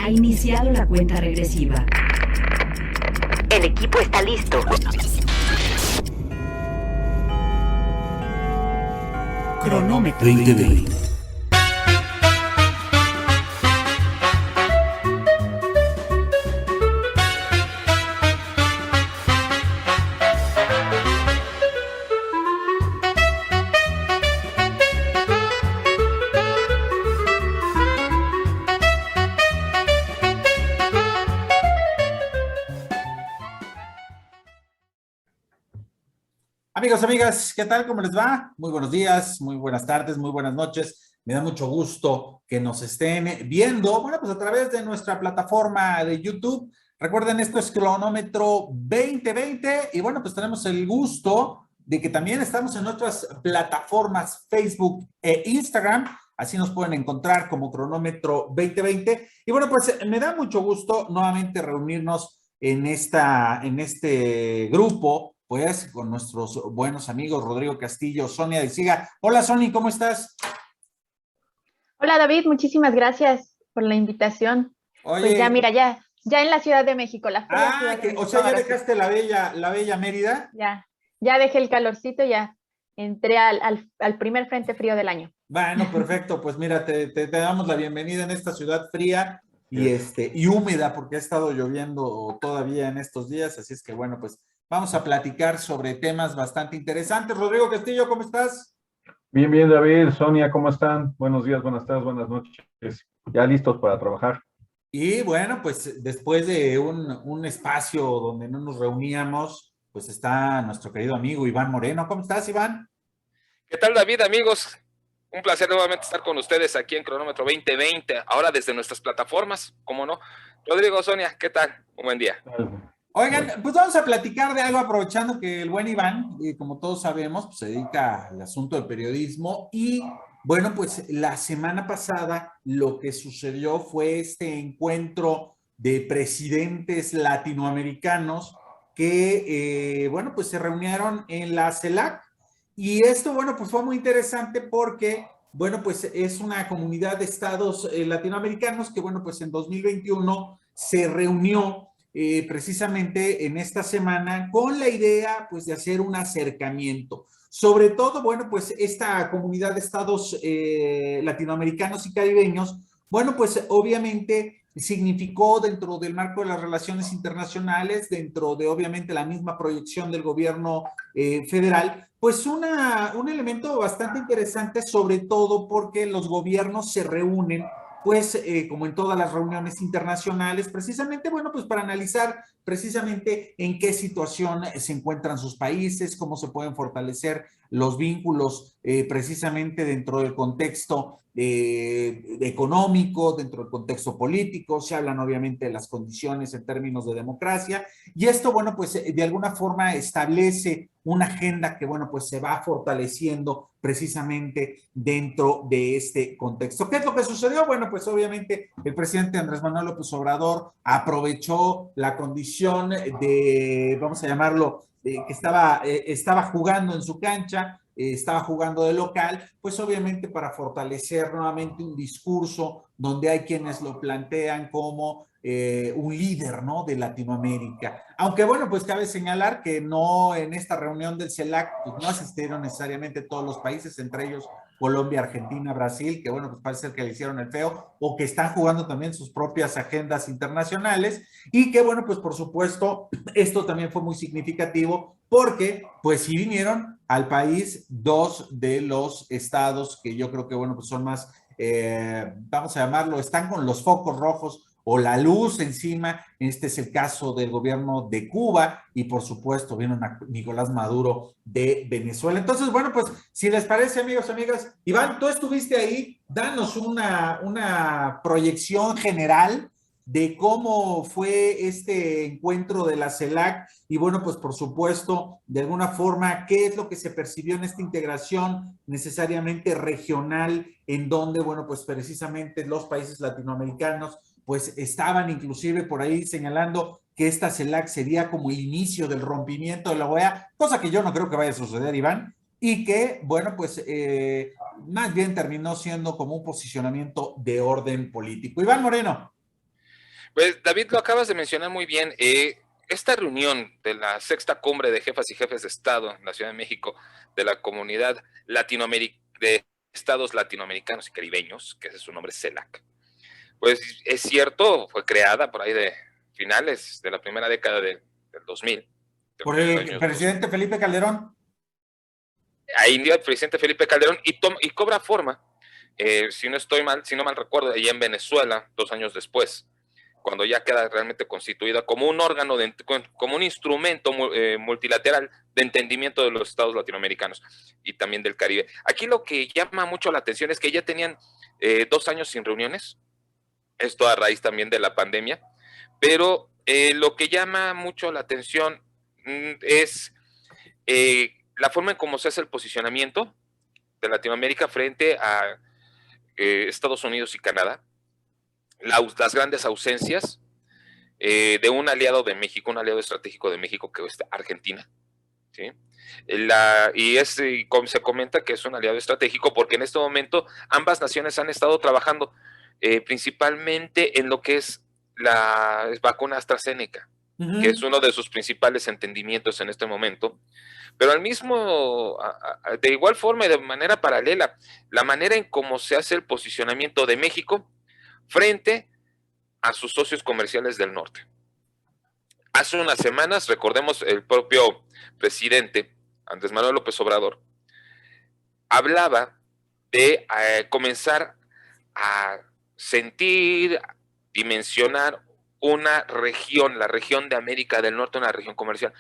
Ha iniciado la cuenta regresiva. El equipo está listo. Cronómetro 2020. Amigos, amigas, ¿qué tal? ¿Cómo les va? Muy buenos días, muy buenas tardes, muy buenas noches. Me da mucho gusto que nos estén viendo, bueno, pues a través de nuestra plataforma de YouTube. Recuerden, esto es Cronómetro 2020 y bueno, pues tenemos el gusto de que también estamos en otras plataformas Facebook e Instagram. Así nos pueden encontrar como Cronómetro 2020. Y bueno, pues me da mucho gusto nuevamente reunirnos en este grupo, pues con nuestros buenos amigos Rodrigo Castillo, Sonia de Siga. Hola, Sony, ¿cómo estás? Hola David, muchísimas gracias por la invitación. Oye, pues ya mira, ya en la Ciudad de México, la fría Ciudad de México. o sea, ya ahora sí. dejaste la bella Mérida. Ya dejé el calorcito, ya entré al primer frente frío del año. Bueno, perfecto, pues mira, te damos la bienvenida en esta ciudad fría y húmeda, porque ha estado lloviendo todavía en estos días, así es que bueno, pues vamos a platicar sobre temas bastante interesantes. Rodrigo Castillo, ¿cómo estás? Bien, bien, David, Sonia, ¿cómo están? Buenos días, buenas tardes, buenas noches. Ya listos para trabajar. Y bueno, pues después de un espacio donde no nos reuníamos, pues está nuestro querido amigo Iván Moreno. ¿Cómo estás, Iván? ¿Qué tal, David, amigos? Un placer nuevamente estar con ustedes aquí en Cronómetro 2020, ahora desde nuestras plataformas, ¿cómo no? Rodrigo, Sonia, ¿qué tal? Un buen día. Oigan, pues vamos a platicar de algo aprovechando que el buen Iván, como todos sabemos, pues se dedica al asunto del periodismo y bueno, pues la semana pasada lo que sucedió fue este encuentro de presidentes latinoamericanos que, bueno, pues se reunieron en la CELAC y esto, bueno, pues fue muy interesante porque, bueno, pues es una comunidad de estados latinoamericanos que, bueno, pues en 2021 se reunió precisamente en esta semana con la idea pues de hacer un acercamiento. Sobre todo, bueno, pues esta comunidad de estados latinoamericanos y caribeños, bueno, pues obviamente significó dentro del marco de las relaciones internacionales, dentro de obviamente la misma proyección del gobierno federal, pues un elemento bastante interesante, sobre todo porque los gobiernos se reúnen pues como en todas las reuniones internacionales, precisamente, bueno, pues para analizar precisamente en qué situación se encuentran sus países, cómo se pueden fortalecer los vínculos precisamente dentro del contexto económico, dentro del contexto político, se hablan obviamente de las condiciones en términos de democracia, y esto, bueno, pues de alguna forma establece una agenda que, bueno, pues se va fortaleciendo precisamente dentro de este contexto. ¿Qué es lo que sucedió? Bueno, pues obviamente el presidente Andrés Manuel López Obrador aprovechó la condición de, vamos a llamarlo, que estaba jugando en su cancha, estaba jugando de local, pues obviamente para fortalecer nuevamente un discurso donde hay quienes lo plantean como un líder, ¿no?, de Latinoamérica. Aunque bueno, pues cabe señalar que no en esta reunión del CELAC, pues no asistieron necesariamente todos los países, entre ellos Colombia, Argentina, Brasil, que bueno, pues parece que le hicieron el feo o que están jugando también sus propias agendas internacionales y que bueno, pues por supuesto, esto también fue muy significativo porque pues sí vinieron al país dos de los estados que yo creo que bueno, pues son más, vamos a llamarlo, están con los focos rojos o la luz encima. Este es el caso del gobierno de Cuba y por supuesto viene Nicolás Maduro de Venezuela. Entonces, bueno, pues si les parece, amigos, amigas, Iván, tú estuviste ahí, danos una proyección general de cómo fue este encuentro de la CELAC y bueno, pues por supuesto, de alguna forma, qué es lo que se percibió en esta integración necesariamente regional en donde, bueno, pues precisamente los países latinoamericanos pues estaban inclusive por ahí señalando que esta CELAC sería como el inicio del rompimiento de la OEA, cosa que yo no creo que vaya a suceder, Iván, y que, bueno, pues más bien terminó siendo como un posicionamiento de orden político. Iván Moreno. Pues David, lo acabas de mencionar muy bien. Esta reunión de la sexta cumbre de jefas y jefes de Estado en la Ciudad de México de la Comunidad de Estados Latinoamericanos y Caribeños, que ese es su nombre, CELAC, pues es cierto, fue creada por ahí de finales de la primera década del 2000. Por el presidente Felipe Calderón. Ahí el presidente Felipe Calderón y cobra forma, si no mal recuerdo, allá en Venezuela, 2 años después, cuando ya queda realmente constituida como un órgano, como un instrumento multilateral de entendimiento de los estados latinoamericanos y también del Caribe. Aquí lo que llama mucho la atención es que ya tenían 2 años sin reuniones, esto a raíz también de la pandemia, pero lo que llama mucho la atención es la forma en cómo se hace el posicionamiento de Latinoamérica frente a Estados Unidos y Canadá, las grandes ausencias de un aliado de México, un aliado estratégico de México que es Argentina, ¿sí? Y se comenta que es un aliado estratégico porque en este momento ambas naciones han estado trabajando principalmente en lo que es la vacuna AstraZeneca, que es uno de sus principales entendimientos en este momento, pero de igual forma y de manera paralela, la manera en cómo se hace el posicionamiento de México frente a sus socios comerciales del norte. Hace unas semanas, recordemos, el propio presidente Andrés Manuel López Obrador hablaba de comenzar a sentir, dimensionar una región, la región de América del Norte, una región comercial,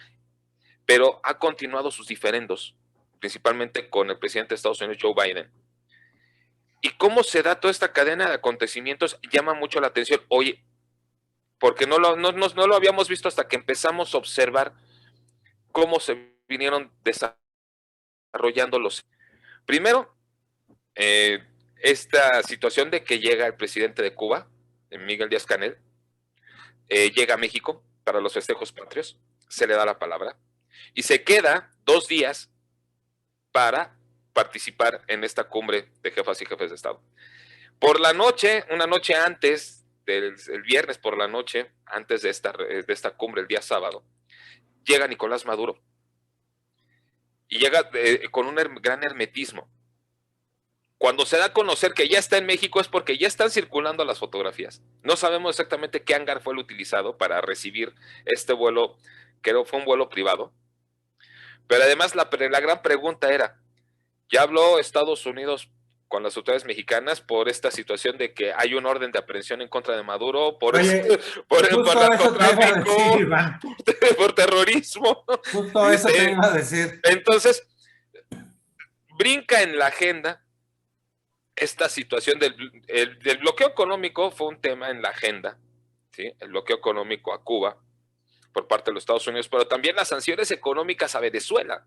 pero ha continuado sus diferendos, principalmente con el presidente de Estados Unidos, Joe Biden. Y cómo se da toda esta cadena de acontecimientos llama mucho la atención. Oye, porque no lo habíamos visto hasta que empezamos a observar cómo se vinieron desarrollando los... Primero, esta situación de que llega el presidente de Cuba, Miguel Díaz-Canel, llega a México para los festejos patrios, se le da la palabra, y se queda 2 días para participar en esta cumbre de jefas y jefes de Estado. Por la noche, una noche antes, el viernes por la noche, antes de esta cumbre, el día sábado, llega Nicolás Maduro. Y llega con un gran hermetismo. Cuando se da a conocer que ya está en México es porque ya están circulando las fotografías. No sabemos exactamente qué hangar fue el utilizado para recibir este vuelo, que fue un vuelo privado. Pero además la gran pregunta era, ¿ya habló Estados Unidos con las autoridades mexicanas por esta situación de que hay un orden de aprehensión en contra de Maduro por narcotráfico, por terrorismo? Justo eso te iba a decir. Entonces, brinca en la agenda esta situación del bloqueo económico. Fue un tema en la agenda, ¿sí? El bloqueo económico a Cuba por parte de los Estados Unidos, pero también las sanciones económicas a Venezuela,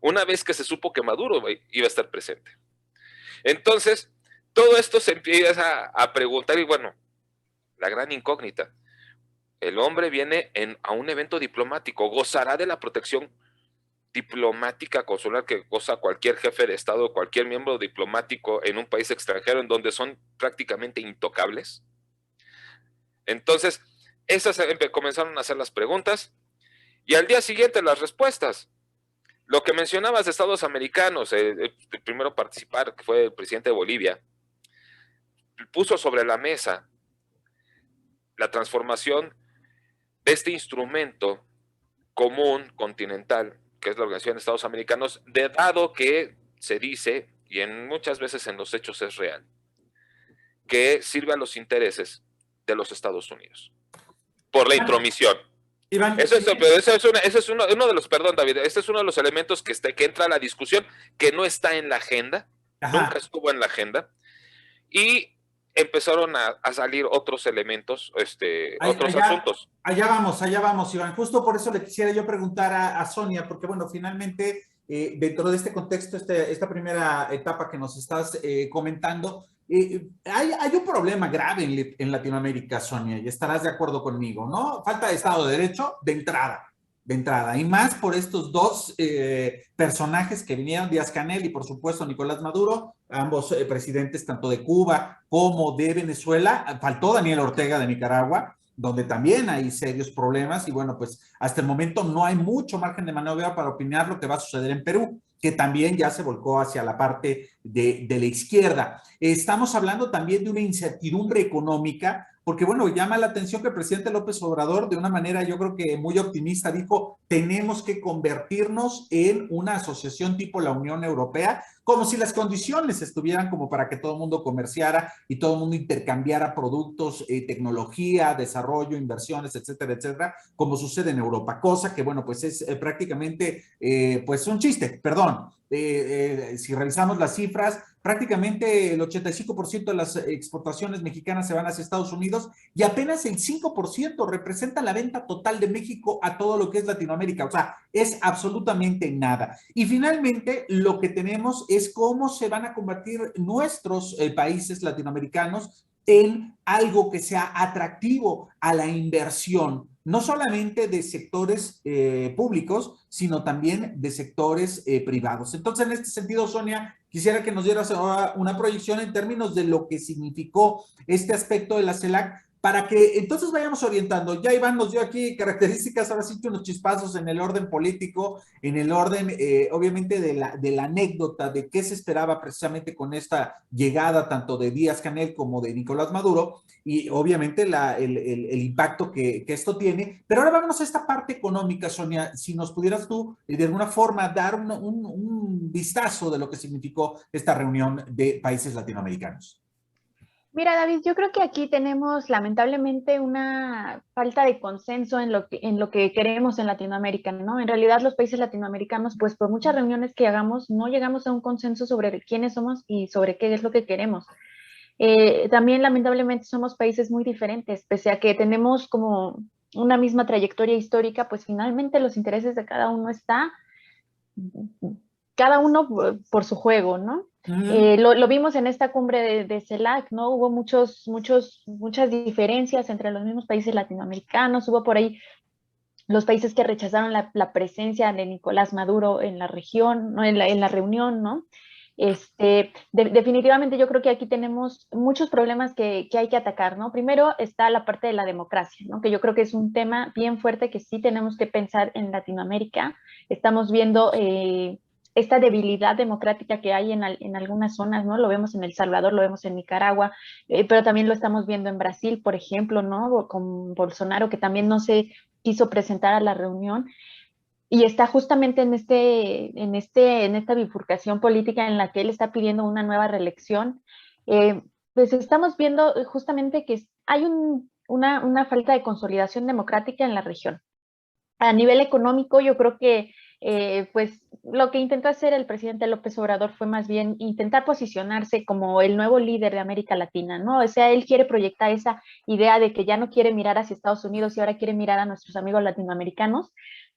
una vez que se supo que Maduro iba a estar presente. Entonces, todo esto se empieza a preguntar y bueno, la gran incógnita, el hombre viene a un evento diplomático, gozará de la protección diplomática consular que goza cualquier jefe de Estado, cualquier miembro diplomático en un país extranjero en donde son prácticamente intocables. Entonces, esas comenzaron a hacer las preguntas y al día siguiente las respuestas. Lo que mencionabas de Estados americanos, el primero a participar, que fue el presidente de Bolivia, puso sobre la mesa la transformación de este instrumento común continental, que es la Organización de Estados Americanos, dado que se dice, y muchas veces en los hechos es real, que sirve a los intereses de los Estados Unidos, por la intromisión. Iván, Ese es uno de los, perdón David, este es uno de los elementos que entra a la discusión, que no está en la agenda, nunca estuvo en la agenda, y empezaron a salir otros elementos, otros asuntos. Allá vamos, Iván. Justo por eso le quisiera yo preguntar a Sonia, porque bueno, finalmente, dentro de este contexto, esta primera etapa que nos estás comentando, hay un problema grave en Latinoamérica, Sonia, y estarás de acuerdo conmigo, ¿no? Falta de Estado de Derecho de entrada, y más por estos 2 personajes que vinieron, Díaz-Canel y por supuesto Nicolás Maduro, ambos presidentes tanto de Cuba como de Venezuela. Faltó Daniel Ortega de Nicaragua, donde también hay serios problemas y bueno, pues hasta el momento no hay mucho margen de maniobra para opinar lo que va a suceder en Perú, que también ya se volcó hacia la parte de la izquierda. Estamos hablando también de una incertidumbre económica, porque bueno, llama la atención que el presidente López Obrador, de una manera yo creo que muy optimista, dijo, tenemos que convertirnos en una asociación tipo la Unión Europea, como si las condiciones estuvieran como para que todo el mundo comerciara y todo el mundo intercambiara productos, tecnología, desarrollo, inversiones, etcétera, etcétera, como sucede en Europa, cosa que bueno, pues es prácticamente pues un chiste, perdón. Si revisamos las cifras, prácticamente el 85% de las exportaciones mexicanas se van hacia Estados Unidos y apenas el 5% representa la venta total de México a todo lo que es Latinoamérica. O sea, es absolutamente nada. Y finalmente, lo que tenemos es cómo se van a convertir nuestros países latinoamericanos en algo que sea atractivo a la inversión, no solamente de sectores públicos, sino también de sectores privados. Entonces, en este sentido, Sonia, quisiera que nos dieras ahora una proyección en términos de lo que significó este aspecto de la CELAC, para que entonces vayamos orientando. Ya Iván nos dio aquí características, ahora sí que unos chispazos en el orden político, en el orden obviamente de la anécdota de qué se esperaba precisamente con esta llegada tanto de Díaz-Canel como de Nicolás Maduro y obviamente el impacto que esto tiene. Pero ahora vámonos a esta parte económica, Sonia, si nos pudieras tú de alguna forma dar un vistazo de lo que significó esta reunión de países latinoamericanos. Mira, David, yo creo que aquí tenemos lamentablemente una falta de consenso en lo que queremos en Latinoamérica, ¿no? En realidad los países latinoamericanos, pues por muchas reuniones que hagamos, no llegamos a un consenso sobre quiénes somos y sobre qué es lo que queremos. También lamentablemente somos países muy diferentes, pese a que tenemos como una misma trayectoria histórica, pues finalmente los intereses de cada uno cada uno por su juego, ¿no? Lo vimos en esta cumbre de CELAC, ¿no? Hubo muchas diferencias entre los mismos países latinoamericanos, hubo por ahí los países que rechazaron la presencia de Nicolás Maduro en la región, ¿no? en la reunión, ¿no? Definitivamente yo creo que aquí tenemos muchos problemas que hay que atacar, ¿no? Primero está la parte de la democracia, ¿no? Que yo creo que es un tema bien fuerte que sí tenemos que pensar en Latinoamérica. Estamos viendo esta debilidad democrática que hay en algunas zonas, ¿no? Lo vemos en El Salvador, lo vemos en Nicaragua, pero también lo estamos viendo en Brasil, por ejemplo, ¿no? Con Bolsonaro, que también no se quiso presentar a la reunión. Y está justamente en esta bifurcación política en la que él está pidiendo una nueva reelección. Pues estamos viendo justamente que hay una falta de consolidación democrática en la región. A nivel económico, yo creo que pues lo que intentó hacer el presidente López Obrador fue más bien intentar posicionarse como el nuevo líder de América Latina, ¿no? O sea, él quiere proyectar esa idea de que ya no quiere mirar hacia Estados Unidos y ahora quiere mirar a nuestros amigos latinoamericanos,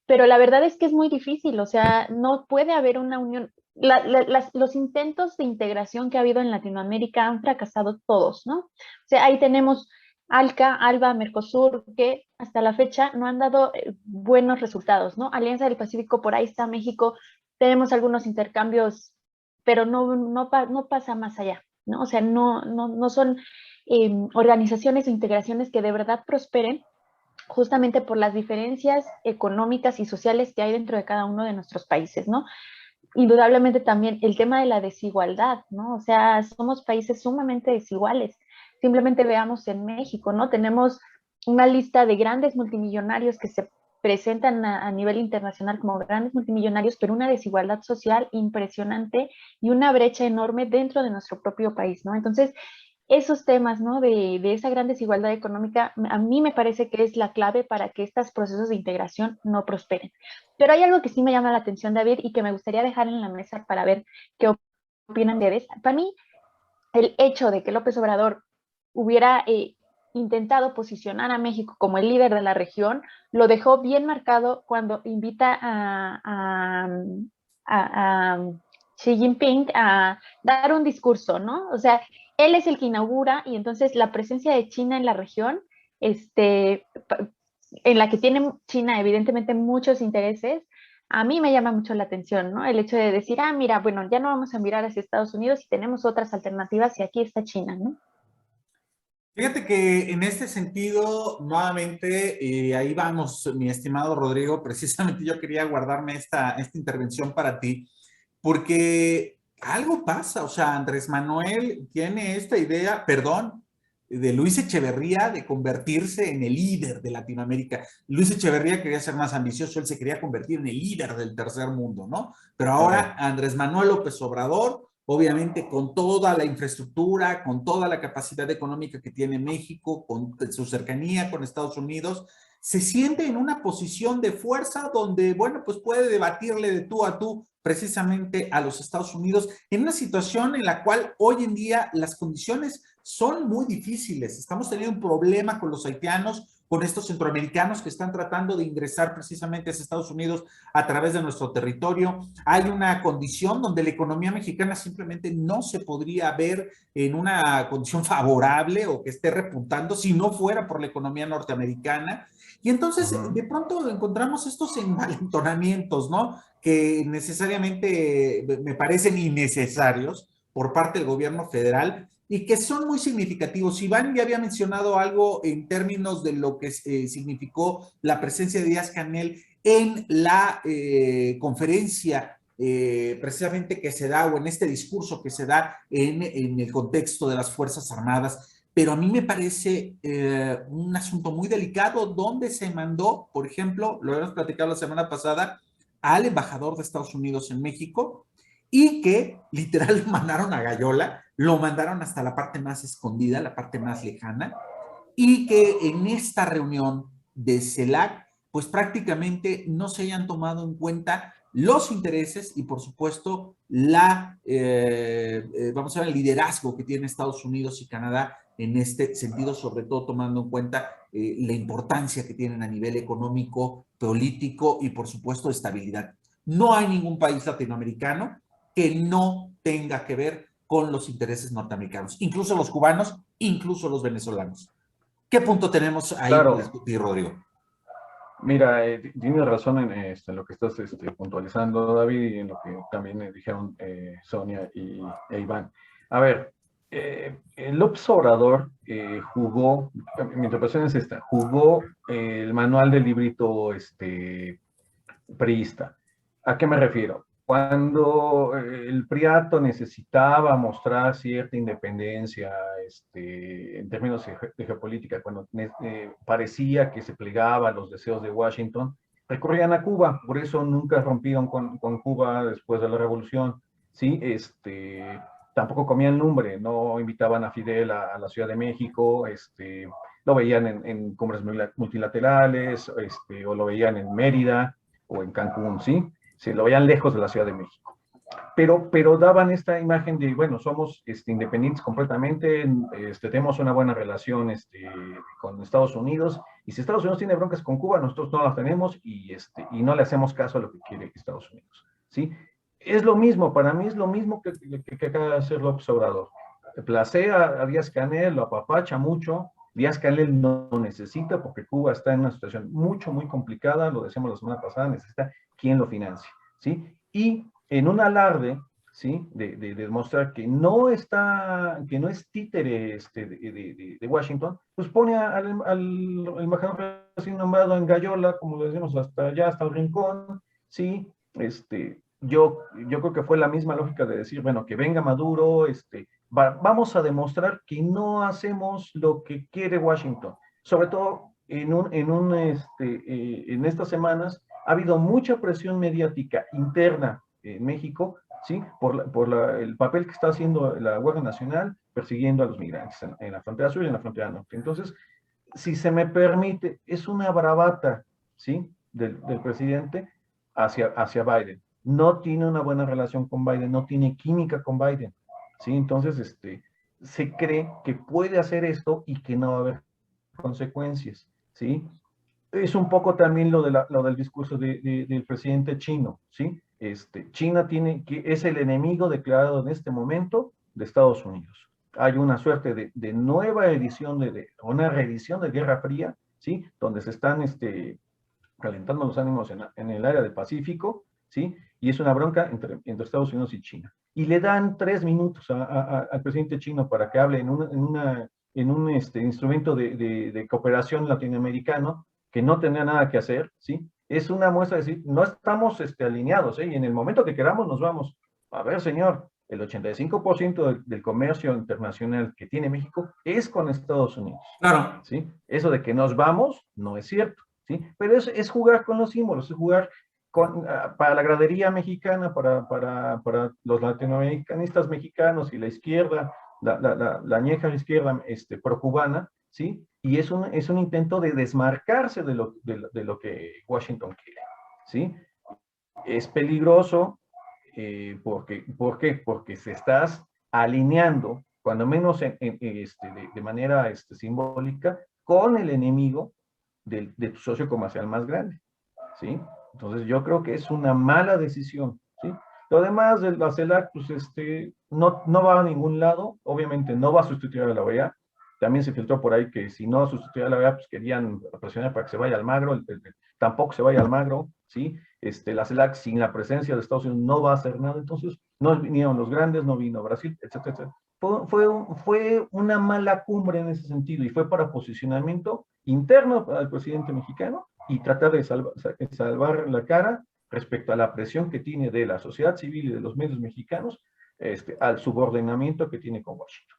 pero la verdad es que es muy difícil, o sea, no puede haber una unión. Los intentos de integración que ha habido en Latinoamérica han fracasado todos, ¿no? O sea, ahí tenemos ALCA, ALBA, Mercosur, que hasta la fecha no han dado buenos resultados, ¿no? Alianza del Pacífico, por ahí está México, tenemos algunos intercambios, pero no pasa más allá, ¿no? O sea, no son organizaciones o integraciones que de verdad prosperen, justamente por las diferencias económicas y sociales que hay dentro de cada uno de nuestros países, ¿no? Indudablemente también el tema de la desigualdad, ¿no? O sea, somos países sumamente desiguales. Simplemente veamos en México, ¿no? Tenemos una lista de grandes multimillonarios que se presentan a nivel internacional como grandes multimillonarios, pero una desigualdad social impresionante y una brecha enorme dentro de nuestro propio país, ¿no? Entonces, esos temas, ¿no? De esa gran desigualdad económica, a mí me parece que es la clave para que estos procesos de integración no prosperen. Pero hay algo que sí me llama la atención, David, y que me gustaría dejar en la mesa para ver qué opinan ustedes. Para mí, el hecho de que López Obrador hubiera intentado posicionar a México como el líder de la región, lo dejó bien marcado cuando invita a Xi Jinping a dar un discurso, ¿no? O sea, él es el que inaugura y entonces la presencia de China en la región, en la que tiene China evidentemente muchos intereses, a mí me llama mucho la atención, ¿no? El hecho de decir, mira, bueno, ya no vamos a mirar hacia Estados Unidos y tenemos otras alternativas y aquí está China, ¿no? Fíjate que en este sentido, nuevamente, ahí vamos, mi estimado Rodrigo, precisamente yo quería guardarme esta intervención para ti, porque algo pasa, o sea, Andrés Manuel tiene esta idea, perdón, de Luis Echeverría de convertirse en el líder de Latinoamérica. Luis Echeverría quería ser más ambicioso, él se quería convertir en el líder del tercer mundo, ¿no? Pero ahora Correcto. Andrés Manuel López Obrador, obviamente con toda la infraestructura, con toda la capacidad económica que tiene México, con su cercanía con Estados Unidos, se siente en una posición de fuerza donde, bueno, pues puede debatirle de tú a tú precisamente a los Estados Unidos en una situación en la cual hoy en día las condiciones son muy difíciles. Estamos teniendo un problema con los haitianos, con estos centroamericanos que están tratando de ingresar precisamente a Estados Unidos a través de nuestro territorio. Hay una condición donde la economía mexicana simplemente no se podría ver en una condición favorable o que esté repuntando si no fuera por la economía norteamericana. Y entonces de pronto encontramos estos envalentonamientos, ¿no? Que necesariamente me parecen innecesarios por parte del gobierno federal y que son muy significativos. Iván ya había mencionado algo en términos de lo que significó la presencia de Díaz-Canel en la conferencia precisamente que se da o en este discurso que se da en el contexto de las Fuerzas Armadas. Pero a mí me parece un asunto muy delicado donde se mandó, por ejemplo, lo habíamos platicado la semana pasada, al embajador de Estados Unidos en México y que literal lo mandaron a Gallola, lo mandaron hasta la parte más escondida, la parte más lejana, y que en esta reunión de CELAC, pues prácticamente no se hayan tomado en cuenta los intereses y por supuesto vamos a ver, el liderazgo que tiene Estados Unidos y Canadá en este sentido, sobre todo tomando en cuenta la importancia que tienen a nivel económico, político y por supuesto de estabilidad. No hay ningún país latinoamericano que no tenga que ver con los intereses norteamericanos, incluso los cubanos, incluso los venezolanos. ¿Qué punto tenemos ahí para Claro, discutir, Rodrigo? mira, tienes razón en lo que estás puntualizando, David, y en lo que también dijeron Sonia e Iván. A ver, el López Obrador jugó, mi interpretación es esta, jugó el manual del librito priista. ¿A qué me refiero? Cuando el Priato necesitaba mostrar cierta independencia en términos de geopolítica, cuando parecía que se plegaba a los deseos de Washington, recurrían a Cuba, por eso nunca rompieron con Cuba después de la revolución, ¿sí? Tampoco comían lumbre, no invitaban a Fidel a la Ciudad de México, lo veían en cumbres multilaterales, o lo veían en Mérida o en Cancún, ¿sí? Se lo veían lejos de la Ciudad de México. Pero daban esta imagen de, bueno, somos independientes completamente, tenemos una buena relación con Estados Unidos, y si Estados Unidos tiene broncas con Cuba, nosotros no las tenemos y no le hacemos caso a lo que quiere Estados Unidos, ¿sí? Es lo mismo, para mí es lo mismo que acaba de hacer López Obrador. Placea a Díaz-Canel, lo apapacha mucho. Díaz-Canel no necesita, porque Cuba está en una situación muy complicada, lo decíamos la semana pasada, necesita quien lo financie, ¿sí? Y en un alarde, ¿sí? De demostrar que no es títere de Washington, pues pone al embajador recién nombrado en Gallola, como lo decimos, hasta el rincón, ¿sí? Yo creo que fue la misma lógica de decir, bueno, que venga Maduro, vamos a demostrar que no hacemos lo que quiere Washington. Sobre todo en estas semanas ha habido mucha presión mediática interna en México, ¿sí? Por el papel que está haciendo la Guardia Nacional persiguiendo a los migrantes en la frontera sur y en la frontera norte. Entonces, si se me permite, es una bravata, ¿sí? Del presidente hacia Biden. No tiene una buena relación con Biden, no tiene química con Biden, ¿sí? Entonces, se cree que puede hacer esto y que no va a haber consecuencias, ¿sí? Es un poco también lo del discurso del presidente chino, ¿sí? China es el enemigo declarado en este momento de Estados Unidos. Hay una suerte de nueva edición, una reedición de Guerra Fría, ¿sí? Donde se están calentando los ánimos en el área del Pacífico, ¿sí? Y es una bronca entre Estados Unidos y China. Y le dan 3 minutos al presidente chino para que hable en una en un instrumento de cooperación latinoamericano que no tenía nada que hacer, ¿sí? Es una muestra de decir, no estamos alineados, ¿eh? Y en el momento que queramos nos vamos. A ver, señor, el 85% del comercio internacional que tiene México es con Estados Unidos. Claro. ¿Sí? Eso de que nos vamos no es cierto, ¿sí? Pero es jugar con los símbolos, es jugar para la gradería mexicana, para los latinoamericanistas mexicanos y la izquierda, la añeja izquierda procubana, ¿sí? Y es un intento de desmarcarse de lo que Washington quiere, ¿sí? Es peligroso ¿por qué? Porque se estás alineando, cuando menos de manera simbólica, con el enemigo de tu socio comercial más grande, ¿sí? Entonces yo creo que es una mala decisión, ¿sí? Lo demás de la CELAC, pues no va a ningún lado, obviamente no va a sustituir a la OEA. También se filtró por ahí que si no sustituía a la OEA, pues querían presionar para que se vaya Almagro, tampoco se vaya Almagro, ¿sí? La CELAC sin la presencia de Estados Unidos no va a hacer nada, entonces no vinieron los grandes, no vino Brasil, etcétera, etcétera. Fue una mala cumbre en ese sentido y fue para posicionamiento interno al presidente mexicano y tratar de salvar la cara respecto a la presión que tiene de la sociedad civil y de los medios mexicanos al subordinamiento que tiene con Washington.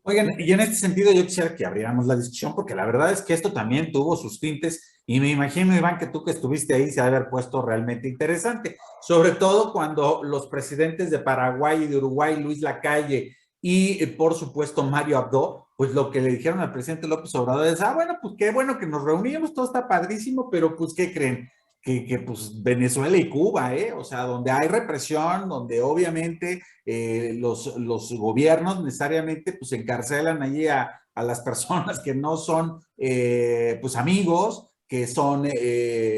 Oigan, y en este sentido yo quisiera que abriéramos la discusión, porque la verdad es que esto también tuvo sus tintes, y me imagino, Iván, que tú que estuviste ahí se ha de haber puesto realmente interesante, sobre todo cuando los presidentes de Paraguay y de Uruguay, Luis Lacalle y por supuesto Mario Abdo, pues lo que le dijeron al presidente López Obrador es, bueno, pues qué bueno que nos reunimos, todo está padrísimo, pero pues ¿qué creen? Pues Venezuela y Cuba, o sea, donde hay represión, donde obviamente los gobiernos necesariamente pues encarcelan allí a las personas que no son pues amigos, que son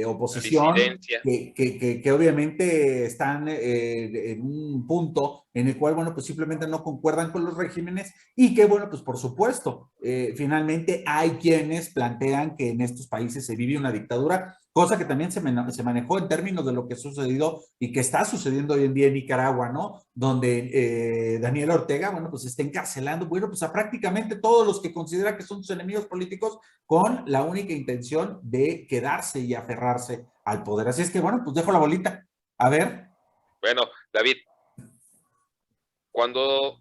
oposición, que obviamente están en un punto en el cual, bueno, pues simplemente no concuerdan con los regímenes y que, bueno, pues por supuesto, finalmente hay quienes plantean que en estos países se vive una dictadura, cosa que también se manejó en términos de lo que ha sucedido y que está sucediendo hoy en día en Nicaragua, ¿no? Donde Daniel Ortega, bueno, pues está encarcelando, bueno, pues a prácticamente todos los que considera que son sus enemigos políticos con la única intención de quedarse y aferrarse al poder. Así es que, bueno, pues dejo la bolita. A ver. Bueno, David, cuando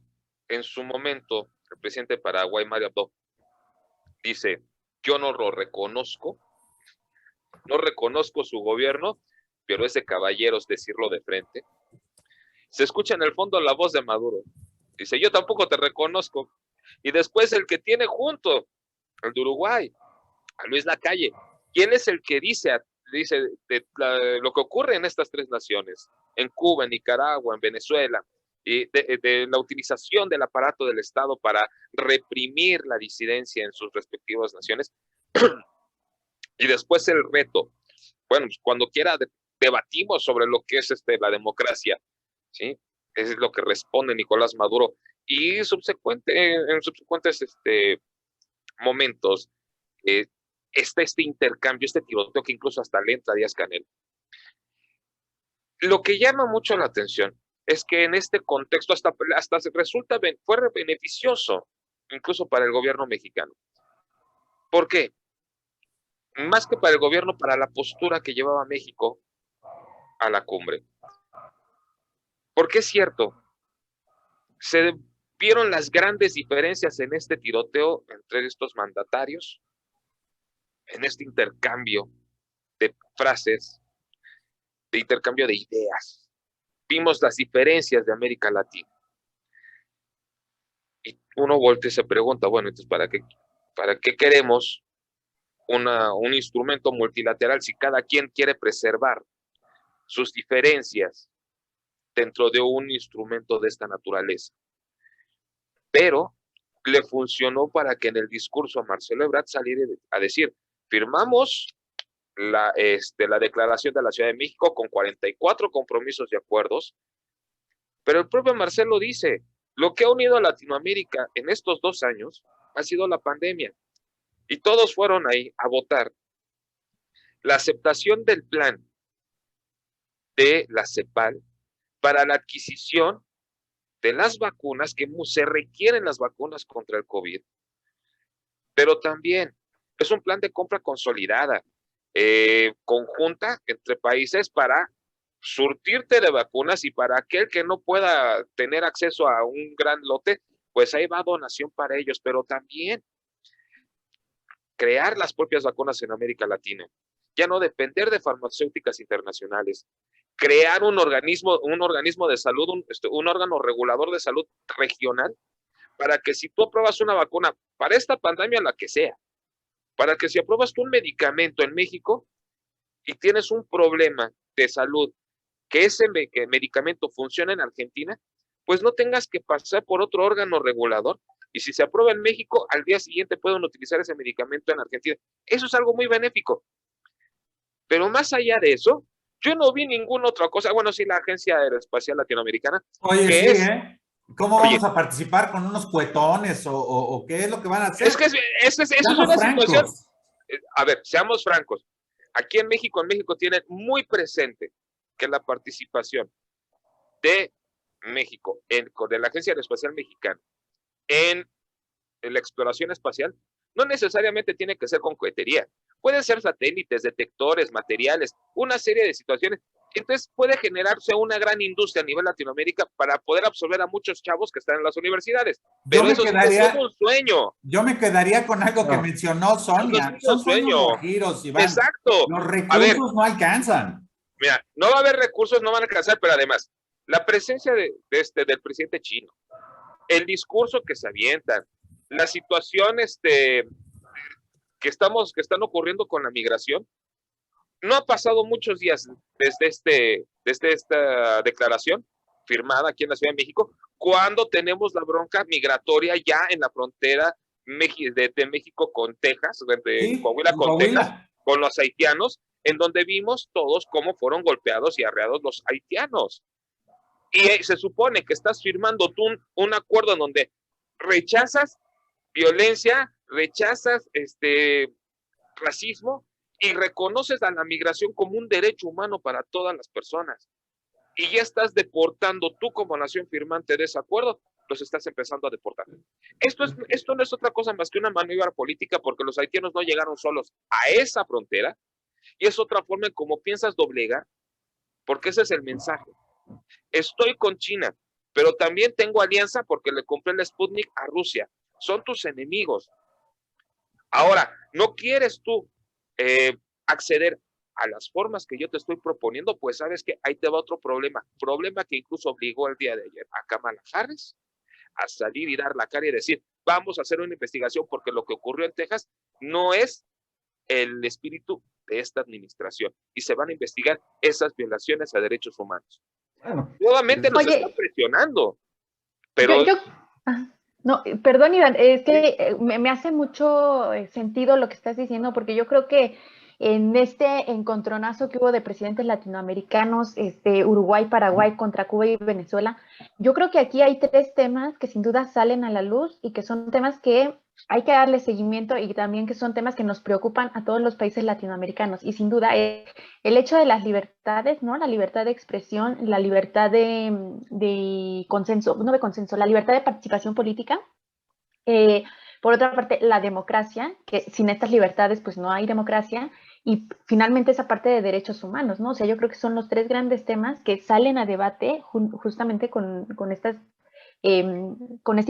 en su momento el presidente de Paraguay, Mario Abdo, dice, yo no lo reconozco, no reconozco su gobierno, pero es de caballeros decirlo de frente. Se escucha en el fondo la voz de Maduro. Dice, yo tampoco te reconozco. Y después el que tiene junto, el de Uruguay, a Luis Lacalle. ¿Quién es el que dice lo que ocurre en estas tres naciones? En Cuba, en Nicaragua, en Venezuela, y de la utilización del aparato del Estado para reprimir la disidencia en sus respectivas naciones. Y después el reto. Bueno, pues cuando quiera debatimos sobre lo que es la democracia, ¿sí? Eso es lo que responde Nicolás Maduro. Y en subsecuentes momentos está este intercambio, este tiroteo que incluso hasta le entra a Díaz-Canel. Lo que llama mucho la atención es que en este contexto hasta fue beneficioso incluso para el gobierno mexicano. ¿Por qué? Más que para el gobierno, para la postura que llevaba México a la cumbre. Porque es cierto, se vieron las grandes diferencias en este tiroteo entre estos mandatarios, en este intercambio de frases, de intercambio de ideas. Vimos las diferencias de América Latina. Y uno voltea y se pregunta, bueno, entonces, ¿para qué queremos un instrumento multilateral si cada quien quiere preservar sus diferencias dentro de un instrumento de esta naturaleza? Pero le funcionó para que en el discurso a Marcelo Ebrard saliera a decir, firmamos la declaración de la Ciudad de México con 44 compromisos y acuerdos, pero el propio Marcelo dice, lo que ha unido a Latinoamérica en estos 2 años ha sido la pandemia. Y todos fueron ahí a votar la aceptación del plan de la CEPAL para la adquisición de las vacunas, que se requieren las vacunas contra el COVID, pero también es un plan de compra consolidada, conjunta entre países para surtirte de vacunas, y para aquel que no pueda tener acceso a un gran lote, pues ahí va donación para ellos, pero también crear las propias vacunas en América Latina, ya no depender de farmacéuticas internacionales, crear un organismo de salud, un órgano regulador de salud regional, para que si tú apruebas una vacuna para esta pandemia, la que sea, para que si apruebas tú un medicamento en México y tienes un problema de salud, que ese medicamento funcione en Argentina, pues no tengas que pasar por otro órgano regulador, y si se aprueba en México, al día siguiente pueden utilizar ese medicamento en Argentina. Eso es algo muy benéfico. Pero más allá de eso, yo no vi ninguna otra cosa. Bueno, sí, la Agencia Aeroespacial Latinoamericana. Oye, que sí, es, ¿Cómo oye, vamos a participar con unos cuetones o qué es lo que van a hacer? es que eso es Seamos una francos. situación. A ver, seamos francos. Aquí en México tienen muy presente que la participación de México, de la Agencia Aeroespacial Mexicana, en la exploración espacial, no necesariamente tiene que ser con cohetería. Pueden ser satélites, detectores, materiales, una serie de situaciones. Entonces puede generarse una gran industria a nivel Latinoamérica para poder absorber a muchos chavos que están en las universidades. Pero eso sigue siendo un sueño. Yo me quedaría con algo que No. mencionó Sonia. Son sueños guajiros, Iván. Exacto. Los A ver, recursos no alcanzan. mira, no va a haber recursos, no van a alcanzar, pero además, la presencia del presidente chino, el discurso que se avientan, la situación que están ocurriendo con la migración, no ha pasado muchos días desde esta declaración firmada aquí en la Ciudad de México, cuando tenemos la bronca migratoria ya en la frontera de México con Texas, de Sí, Coahuila con Coahuila. Texas, con los haitianos, en donde vimos todos cómo fueron golpeados y arreados los haitianos. Y se supone que estás firmando tú un acuerdo en donde rechazas violencia, rechazas racismo y reconoces a la migración como un derecho humano para todas las personas. Y ya estás deportando, tú como nación firmante de ese acuerdo, los estás empezando a deportar. Esto no es otra cosa más que una maniobra política, porque los haitianos no llegaron solos a esa frontera, y es otra forma en cómo piensas doblegar, porque ese es el mensaje. Estoy con China, pero también tengo alianza porque le compré el Sputnik a Rusia. Son tus enemigos. Ahora, ¿no quieres tú acceder a las formas que yo te estoy proponiendo? Pues sabes que ahí te va otro problema que incluso obligó el día de ayer a Kamala Harris a salir y dar la cara y decir, vamos a hacer una investigación, porque lo que ocurrió en Texas no es el espíritu de esta administración, y se van a investigar esas violaciones a derechos humanos. Bueno, Nuevamente nos Oye, está presionando, pero no, perdón, Iván, es que me hace mucho sentido lo que estás diciendo, porque yo creo que en este encontronazo que hubo de presidentes latinoamericanos, Uruguay, Paraguay contra Cuba y Venezuela, yo creo que aquí hay tres temas que sin duda salen a la luz y que son temas que hay que darle seguimiento, y también que son temas que nos preocupan a todos los países latinoamericanos. Y sin duda el hecho de las libertades, ¿no? La libertad de expresión, la libertad de consenso, no de consenso, la libertad de participación política. Por otra parte, la democracia, que sin estas libertades pues no hay democracia. Y finalmente esa parte de derechos humanos, ¿no? O sea, yo creo que son los tres grandes temas que salen a debate justamente con esta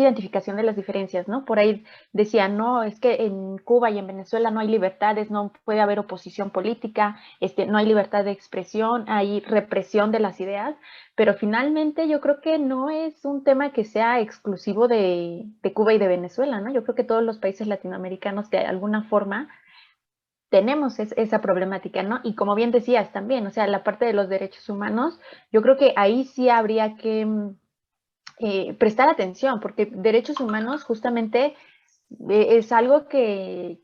identificación de las diferencias, ¿no? Por ahí decían, no, es que en Cuba y en Venezuela no hay libertades, no puede haber oposición política, no hay libertad de expresión, hay represión de las ideas, pero finalmente yo creo que no es un tema que sea exclusivo de Cuba y de Venezuela, ¿no? Yo creo que todos los países latinoamericanos de alguna forma tenemos esa problemática, ¿no? Y como bien decías también, o sea, la parte de los derechos humanos, yo creo que ahí sí habría que prestar atención, porque derechos humanos justamente es algo que,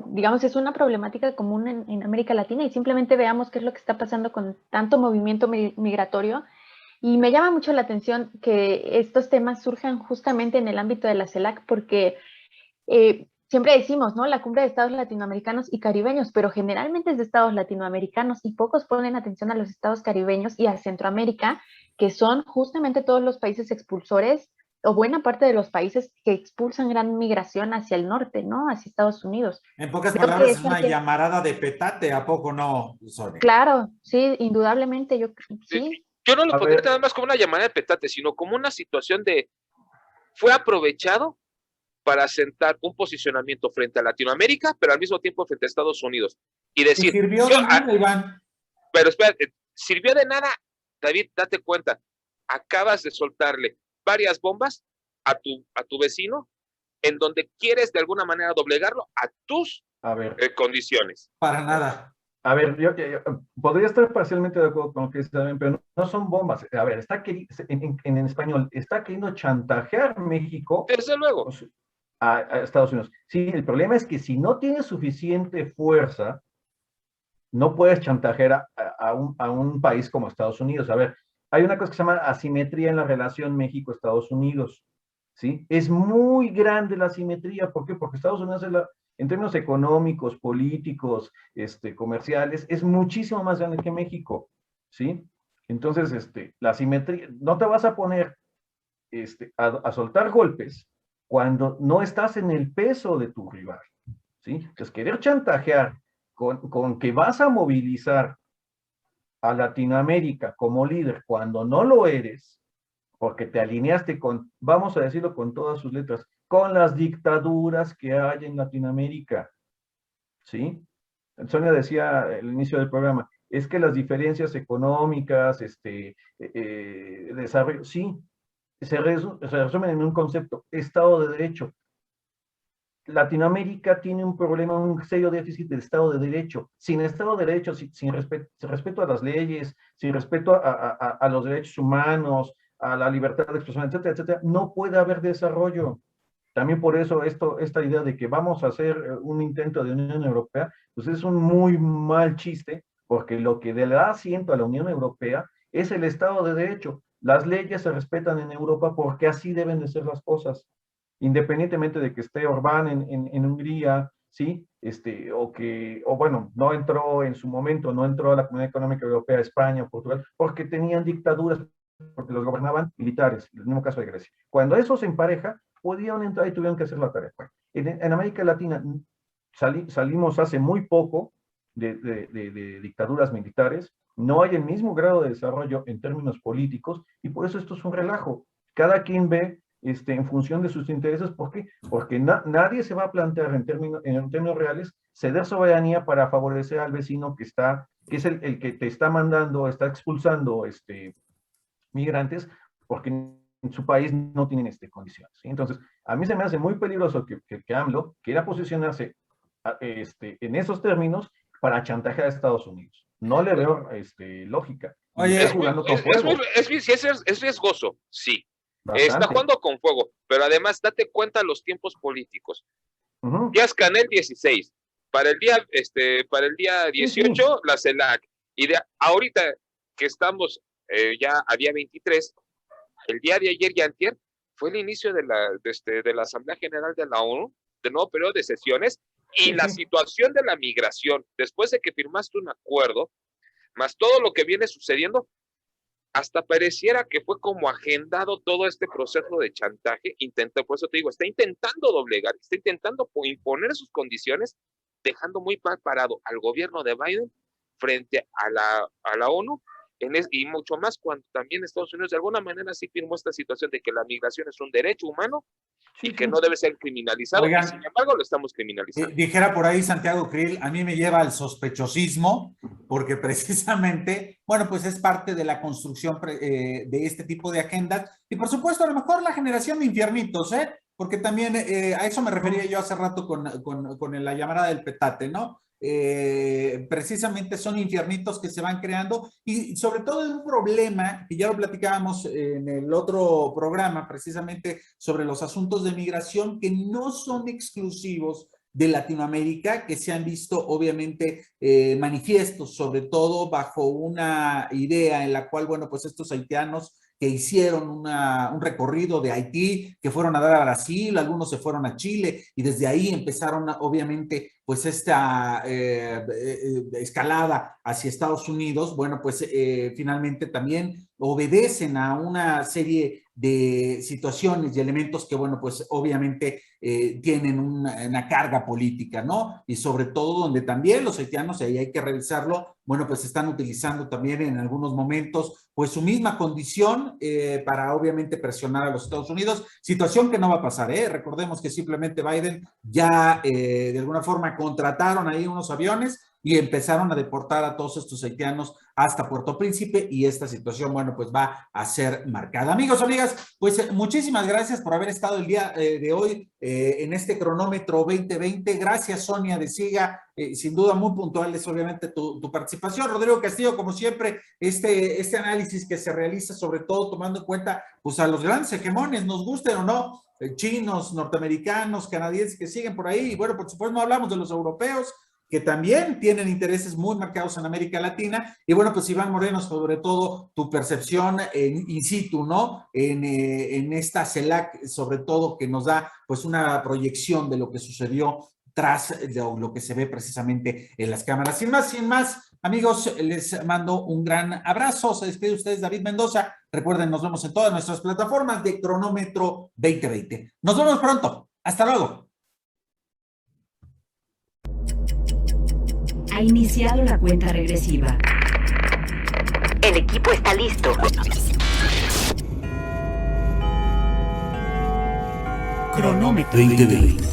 digamos, es una problemática común en América Latina, y simplemente veamos qué es lo que está pasando con tanto movimiento migratorio. Y me llama mucho la atención que estos temas surjan justamente en el ámbito de la CELAC, porque siempre decimos, ¿no? La cumbre de estados latinoamericanos y caribeños, pero generalmente es de estados latinoamericanos, y pocos ponen atención a los estados caribeños y a Centroamérica, que son justamente todos los países expulsores o buena parte de los países que expulsan gran migración hacia el norte, ¿no? Hacia Estados Unidos. En pocas Creo que palabras, es eso una hay que- llamarada de petate, ¿a poco no, Sonia? Claro, sí, indudablemente, sí. Yo no lo A pondría ver. nada más como una llamada de petate, sino como una situación de fue aprovechado para sentar un posicionamiento frente a Latinoamérica, pero al mismo tiempo frente a Estados Unidos. Y ¿Te decir, sirvió de nada, Iván? pero espera, ¿sirvió de nada? David, date cuenta, acabas de soltarle varias bombas a tu vecino en donde quieres de alguna manera doblegarlo a tus A ver, condiciones. Para nada. a ver, yo podría estar parcialmente de acuerdo con lo que dice también, pero no son bombas. A ver, en español, está queriendo chantajear México Desde luego. a Estados Unidos. Sí, el problema es que si no tienes suficiente fuerza, no puedes chantajear a un país como Estados Unidos. A ver, hay una cosa que se llama asimetría en la relación México-Estados Unidos, ¿sí? Es muy grande la asimetría. ¿Por qué? Porque Estados Unidos, en términos económicos, políticos, comerciales, es muchísimo más grande que México, ¿sí? Entonces, la asimetría, no te vas a poner a soltar golpes cuando no estás en el peso de tu rival, ¿sí? Entonces, querer chantajear con que vas a movilizar a Latinoamérica como líder cuando no lo eres, porque te alineaste con, vamos a decirlo con todas sus letras, con las dictaduras que hay en Latinoamérica, ¿sí? Sonia decía al inicio del programa, es que las diferencias económicas, desarrollo, sí, se resumen en un concepto, Estado de Derecho. Latinoamérica tiene un problema, un serio déficit del Estado de Derecho. Sin Estado de Derecho, sin respeto a las leyes, sin respeto a los derechos humanos, a la libertad de expresión, etcétera, etcétera, no puede haber desarrollo. También por eso esta idea de que vamos a hacer un intento de Unión Europea, pues es un muy mal chiste, porque lo que le da asiento a la Unión Europea es el Estado de Derecho. Las leyes se respetan en Europa porque así deben de ser las cosas. Independientemente de que esté Orbán en Hungría, ¿sí? O bueno, no entró en su momento, no entró a la Comunidad Económica Europea, España, Portugal, porque tenían dictaduras, porque los gobernaban militares, el mismo caso de Grecia. Cuando eso se empareja, podían entrar y tuvieron que hacer la tarea. En América Latina salimos hace muy poco de dictaduras militares, no hay el mismo grado de desarrollo en términos políticos, y por eso esto es un relajo. Cada quien ve en función de sus intereses. ¿Por qué? Porque nadie se va a plantear en términos reales ceder soberanía para favorecer al vecino que es el que te está mandando, está expulsando migrantes, porque en su país no tienen condiciones, ¿sí? Entonces, a mí se me hace muy peligroso que AMLO quiera posicionarse en esos términos para chantajear a Estados Unidos. No le veo lógica. Oye, Es riesgoso, sí. Bastante. Está jugando con fuego, pero además date cuenta los tiempos políticos. Díaz Canel 16, para el día 18 la CELAC, y ahorita que estamos ya a día 23, el día de ayer y antier fue el inicio de la Asamblea General de la ONU, de nuevo periodo de sesiones, y la situación de la migración, después de que firmaste un acuerdo, más todo lo que viene sucediendo, hasta pareciera que fue como agendado todo este proceso de chantaje. Por eso te digo, está intentando doblegar, está intentando imponer sus condiciones, dejando muy mal parado al gobierno de Biden frente a la ONU, y mucho más cuando también Estados Unidos de alguna manera sí firmó esta situación de que la migración es un derecho humano y que no debe ser criminalizado. Oigan, y sin embargo lo estamos criminalizando. Dijera por ahí Santiago Krill, a mí me lleva al sospechosismo, porque precisamente, bueno, pues es parte de la construcción de este tipo de agendas, y por supuesto a lo mejor la generación de infiernitos, porque también a eso me refería yo hace rato con la llamada del petate, ¿no? Precisamente son infiernitos que se van creando, y sobre todo es un problema que ya lo platicábamos en el otro programa, precisamente sobre los asuntos de migración que no son exclusivos de Latinoamérica, que se han visto obviamente manifiestos, sobre todo bajo una idea en la cual, bueno, pues estos haitianos que hicieron un recorrido de Haití, que fueron a dar a Brasil, algunos se fueron a Chile, y desde ahí empezaron obviamente pues esta escalada hacia Estados Unidos. Bueno, pues finalmente también obedecen a una serie de situaciones y elementos que, bueno, pues obviamente tienen una carga política, ¿no? Y sobre todo donde también los haitianos, y ahí hay que revisarlo, bueno, pues están utilizando también en algunos momentos, pues su misma condición para obviamente presionar a los Estados Unidos, situación que no va a pasar, ¿eh? Recordemos que simplemente Biden ya de alguna forma contrataron ahí unos aviones y empezaron a deportar a todos estos haitianos hasta Puerto Príncipe, y esta situación, bueno, pues va a ser marcada. Amigos, amigas, pues muchísimas gracias por haber estado el día de hoy en este cronómetro 2020. Gracias, Sonia de Siga, sin duda muy puntuales, obviamente, tu participación. Rodrigo Castillo, como siempre, este análisis que se realiza, sobre todo tomando en cuenta, pues a los grandes hegemones, nos gusten o no, chinos, norteamericanos, canadienses que siguen por ahí, y bueno, por supuesto no hablamos de los europeos, que también tienen intereses muy marcados en América Latina. Y bueno, pues Iván Moreno, sobre todo tu percepción in situ, ¿no? En esta CELAC, sobre todo, que nos da pues una proyección de lo que sucedió tras lo que se ve precisamente en las cámaras. Sin más, amigos, les mando un gran abrazo. Se despide de ustedes David Mendoza. Recuerden, nos vemos en todas nuestras plataformas de Cronómetro 2020. Nos vemos pronto. Hasta luego. Ha iniciado la cuenta regresiva. El equipo está listo. Cronómetro 2020.